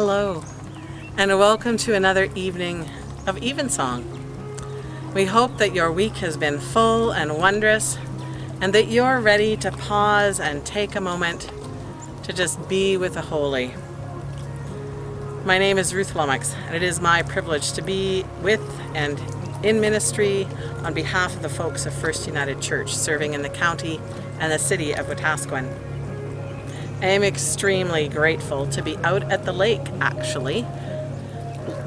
Hello, and welcome to another evening of Evensong. We hope that your week has been full and wondrous, and that you're ready to pause and take a moment to just be with the Holy. My name is Ruth Lomax, and it is my privilege to be with and in ministry on behalf of the folks of First United Church, serving in the county and the city of Wetaskiwin. I am extremely grateful to be out at the lake, actually,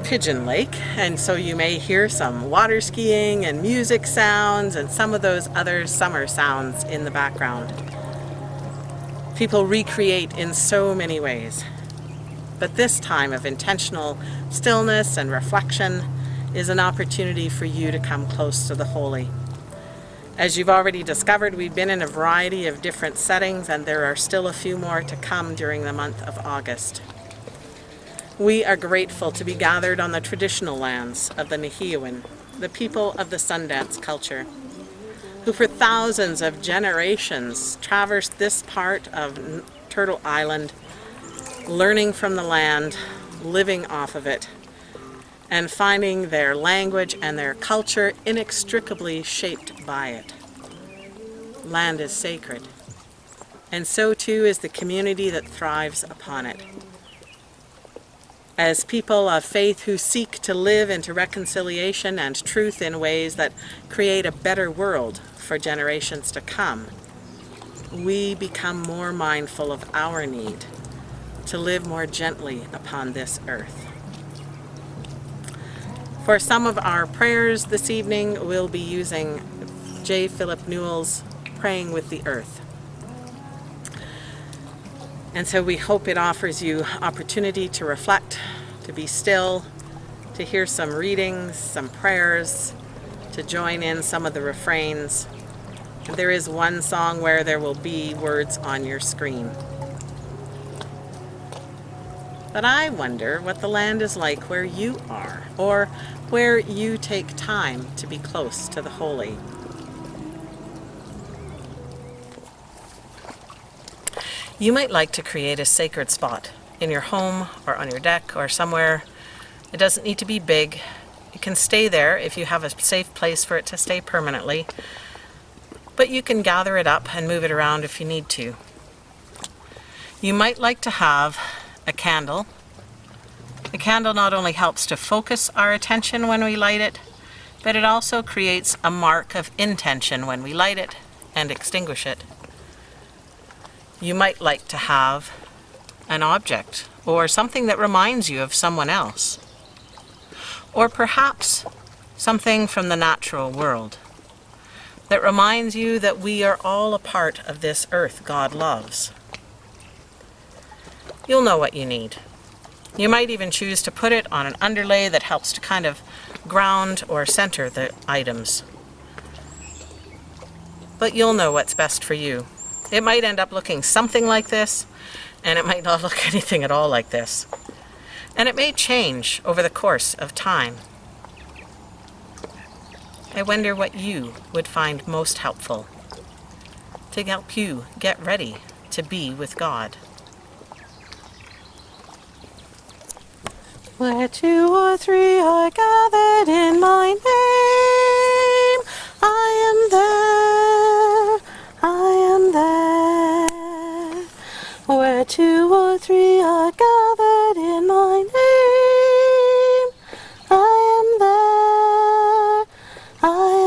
Pigeon Lake, and so you may hear some water skiing and music sounds and some of those other summer sounds in the background. People recreate in so many ways, but this time of intentional stillness and reflection is an opportunity for you to come close to the Holy. As you've already discovered, we've been in a variety of different settings, and there are still a few more to come during the month of August. We are grateful to be gathered on the traditional lands of the Newell, the people of the Sundance culture, who for thousands of generations traversed this part of Turtle Island, learning from the land, living off of it, and finding their language and their culture inextricably shaped by it. Land is sacred, and so too is the community that thrives upon it. As people of faith who seek to live into reconciliation and truth in ways that create a better world for generations to come, we become more mindful of our need to live more gently upon this earth. For some of our prayers this evening, we'll be using J. Philip Newell's Praying with the Earth. And so we hope it offers you opportunity to reflect, to be still, to hear some readings, some prayers, to join in some of the refrains. And there is one song where there will be words on your screen. But I wonder what the land is like where you are, or where you take time to be close to the Holy. You might like to create a sacred spot in your home or on your deck or somewhere. It doesn't need to be big. It can stay there if you have a safe place for it to stay permanently, but you can gather it up and move it around if you need to. You might like to have a candle. The candle not only helps to focus our attention when we light it, but it also creates a mark of intention when we light it and extinguish it. You might like to have an object or something that reminds you of someone else, or perhaps something from the natural world that reminds you that we are all a part of this earth God loves. You'll know what you need. You might even choose to put it on an underlay that helps to kind of ground or center the items. But you'll know what's best for you. It might end up looking something like this, and it might not look anything at all like this. And it may change over the course of time. I wonder what you would find most helpful to help you get ready to be with God. Where two or three are gathered in my name, I am there. Where two or three are gathered in my name, I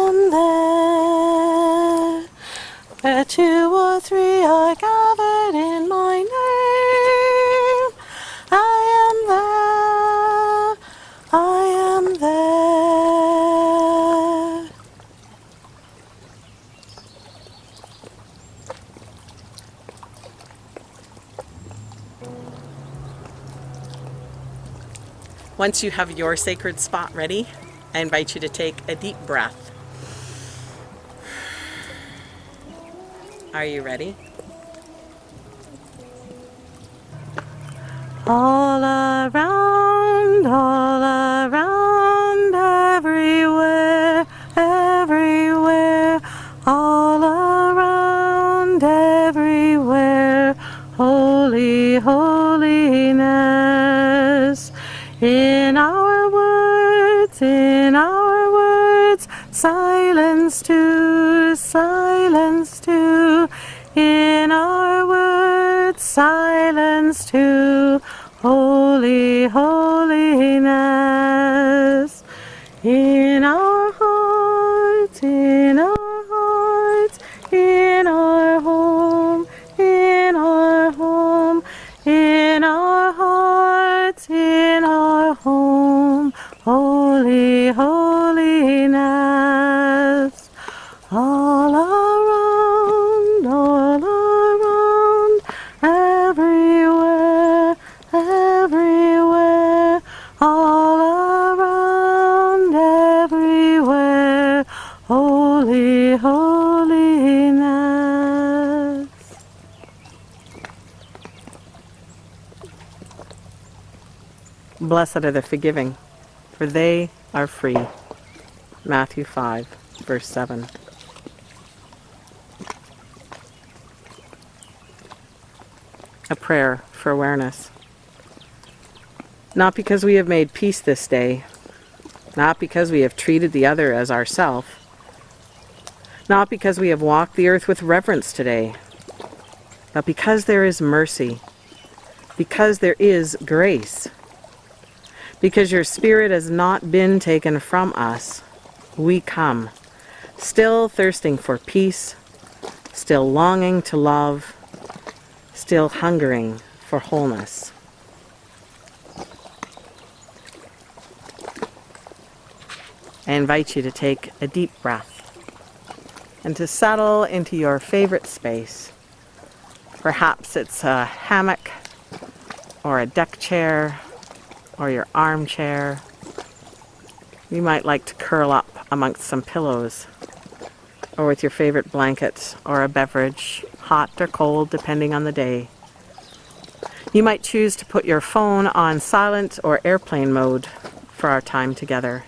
am there. Where two or three are gathered in my name, I am there. I am there. Once you have your sacred spot ready, I invite you to take a deep breath. Are you ready? All around, everywhere, everywhere, all around, everywhere, holy, holiness. In our words, silence too, silence too. In our words, silence too. Holy, holiness. In our hearts, in our hearts, in our home, in our home, in our hearts, in our home, holy, holiness. All around, everywhere, everywhere, all around, everywhere, holy, holiness. Blessed are the forgiving, for they are free. Matthew 5, verse 7. A prayer for awareness. Not because we have made peace this day, not because we have treated the other as ourself, not because we have walked the earth with reverence today, but because there is mercy, because there is grace, because your spirit has not been taken from us, we come, still thirsting for peace, still longing to love, still hungering for wholeness. I invite you to take a deep breath and to settle into your favorite space. Perhaps it's a hammock or a deck chair or your armchair. You might like to curl up amongst some pillows or with your favorite blanket or a beverage, hot or cold depending on the day. You might choose to put your phone on silent or airplane mode for our time together.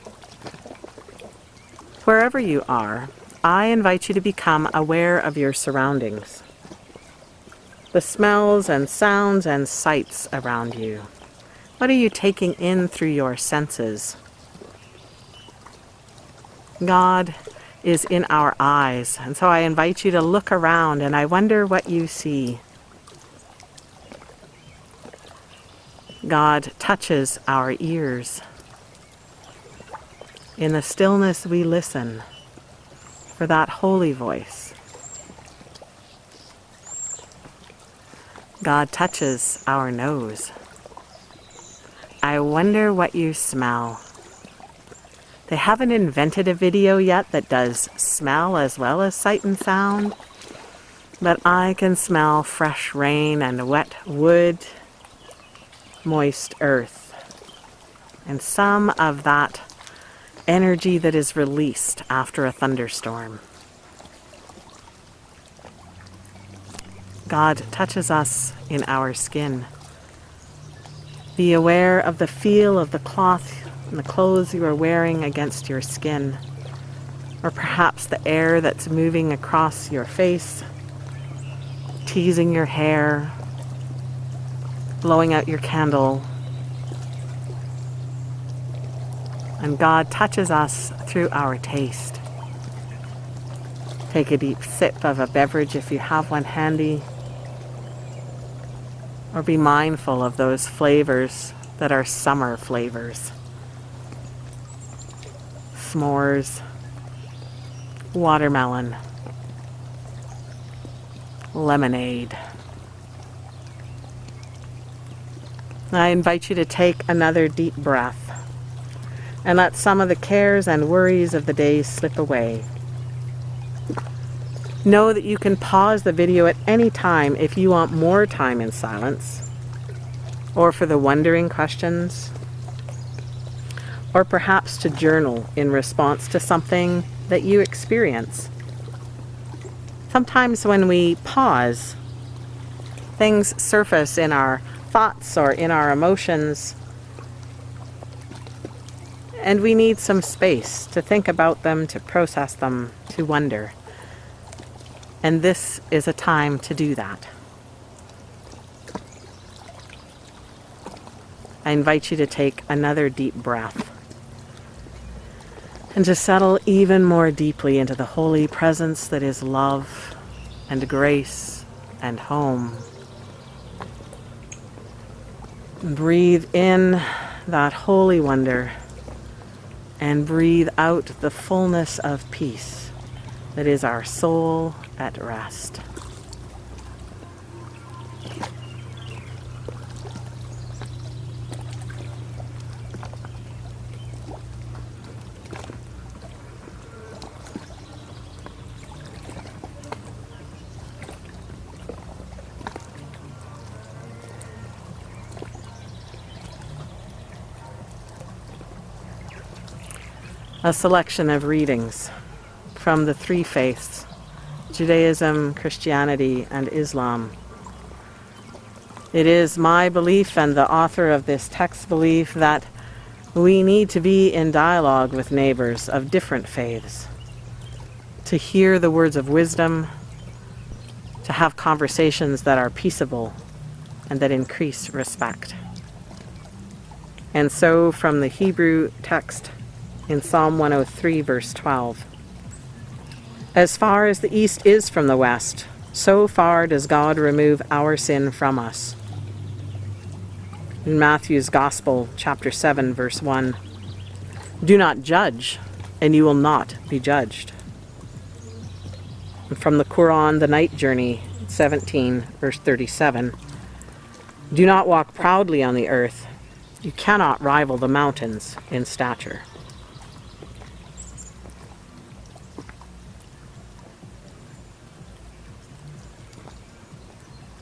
Wherever you are, I invite you to become aware of your surroundings, the smells and sounds and sights around you. What are you taking in through your senses? God is in our eyes, and so I invite you to look around, and I wonder what you see. God touches our ears. In the stillness we listen for that holy voice. God touches our nose. I wonder what you smell. They haven't invented a video yet that does smell as well as sight and sound, but I can smell fresh rain and wet wood, moist earth, and some of that energy that is released after a thunderstorm. God touches us in our skin. Be aware of the feel of the cloth and the clothes you are wearing against your skin, or perhaps the air that's moving across your face, teasing your hair, blowing out your candle. And God touches us through our taste. Take a deep sip of a beverage if you have one handy, or be mindful of those flavors that are summer flavors. S'mores, watermelon, lemonade. I invite you to take another deep breath and let some of the cares and worries of the day slip away. Know that you can pause the video at any time if you want more time in silence, or for the wondering questions, or perhaps to journal in response to something that you experience. Sometimes when we pause, things surface in our thoughts or in our emotions, and we need some space to think about them, to process them, to wonder. And this is a time to do that. I invite you to take another deep breath and to settle even more deeply into the holy presence that is love and grace and home. Breathe in that holy wonder and breathe out the fullness of peace that is our soul at rest. A selection of readings from the three faiths, Judaism, Christianity, and Islam. It is my belief and the author of this text belief that we need to be in dialogue with neighbors of different faiths, to hear the words of wisdom, to have conversations that are peaceable and that increase respect. And so from the Hebrew text, in Psalm 103, verse 12. As far as the east is from the west, so far does God remove our sin from us. In Matthew's Gospel, chapter 7, verse 1. Do not judge, and you will not be judged. And from the Quran, the Night Journey, 17, verse 37. Do not walk proudly on the earth. You cannot rival the mountains in stature.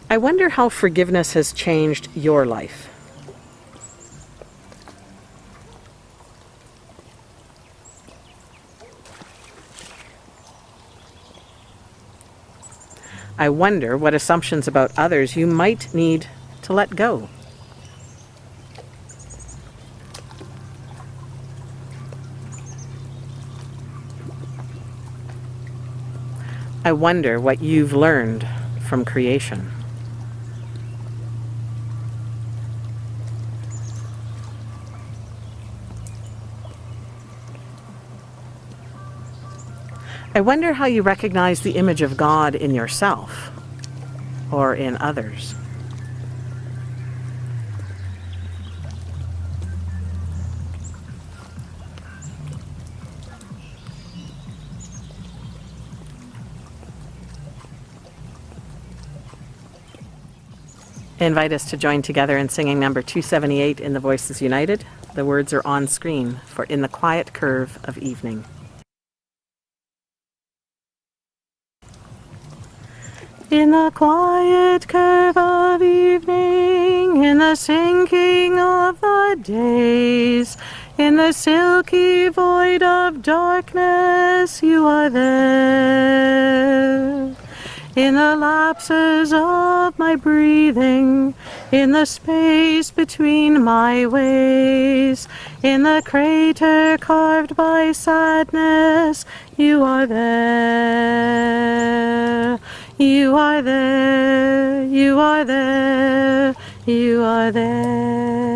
I wonder how forgiveness has changed your life. I wonder what assumptions about others you might need to let go. I wonder what you've learned from creation. I wonder how you recognize the image of God in yourself or in others. I invite us to join together in singing number 278 in the Voices United. The words are on screen for In the Quiet Curve of Evening. In the quiet curve of evening, in the sinking of the days, in the silky void of darkness, you are there. In the lapses of my breathing, in the space between my ways, in the crater carved by sadness, you are there. You are there, you are there, you are there.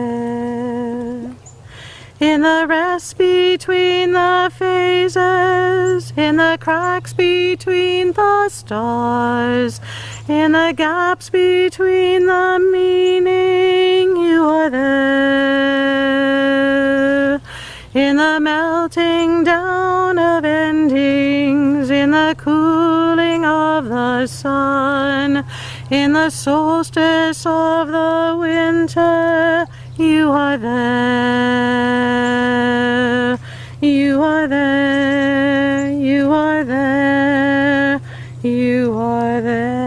In the rest between the phases, in the cracks between the stars, in the gaps between the meaning, you are there. In the melting down of endings, in the cooling of the sun, in the solstice of the winter, you are there. You are there. You are there. You are there.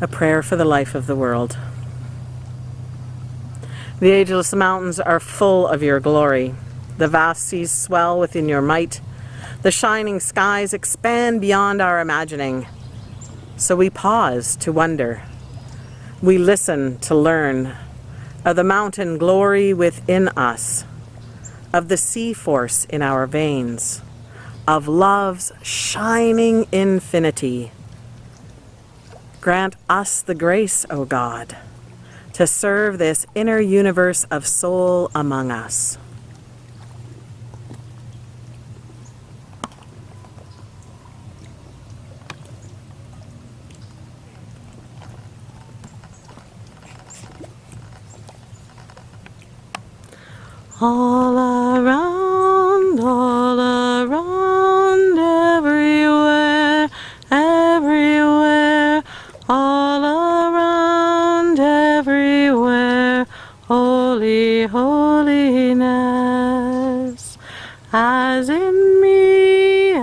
A prayer for the life of the world. The ageless mountains are full of your glory. The vast seas swell within your might. The shining skies expand beyond our imagining. So we pause to wonder. We listen to learn. of the mountain glory within us, of the sea force in our veins, of love's shining infinity. Grant us the grace, O God, to serve this inner universe of soul among us. All around, everywhere, everywhere, all around, everywhere, holy, holiness. As in me,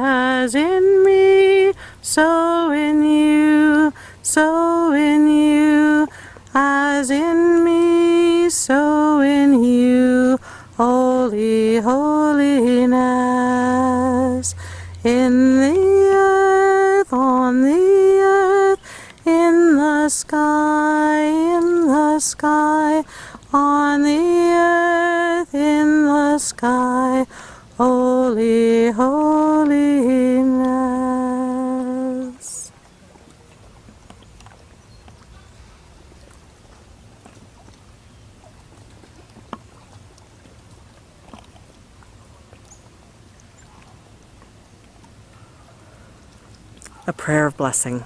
so in you, so in you. As in me, so in you, holy, holiness. In the earth, on the earth, in the sky, on the earth, in the sky, holy, holiness. A prayer of blessing.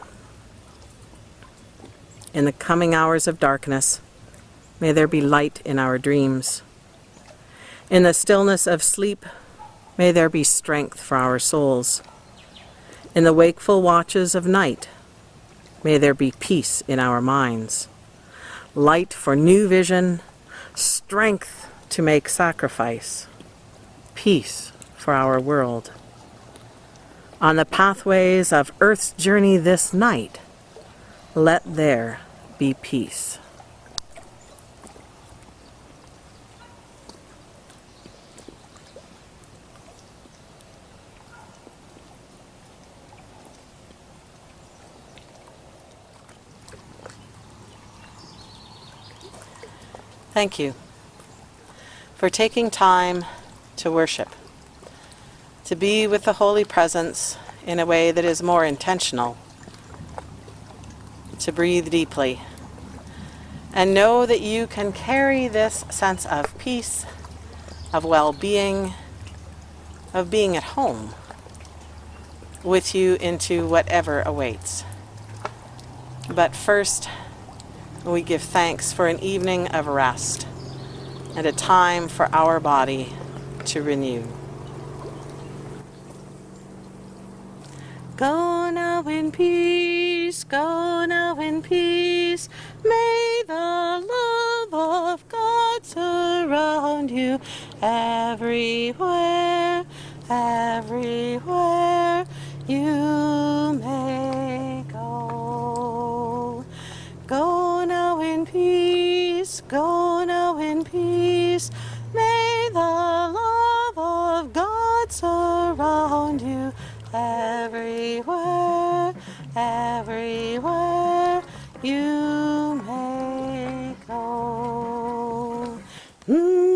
In the coming hours of darkness, may there be light in our dreams. In the stillness of sleep, may there be strength for our souls. In the wakeful watches of night, may there be peace in our minds. Light for new vision, strength to make sacrifice, peace for our world. On the pathways of Earth's journey this night, let there be peace. Thank you for taking time to worship, to be with the Holy Presence in a way that is more intentional, to breathe deeply, and know that you can carry this sense of peace, of well-being, of being at home with you into whatever awaits. But first, we give thanks for an evening of rest and a time for our body to renew. Go now in peace, go now in peace. May the love of God surround you everywhere, everywhere you may go. Go now in peace, go now in peace. May the love of God surround you everywhere, everywhere you may go. Mm-hmm.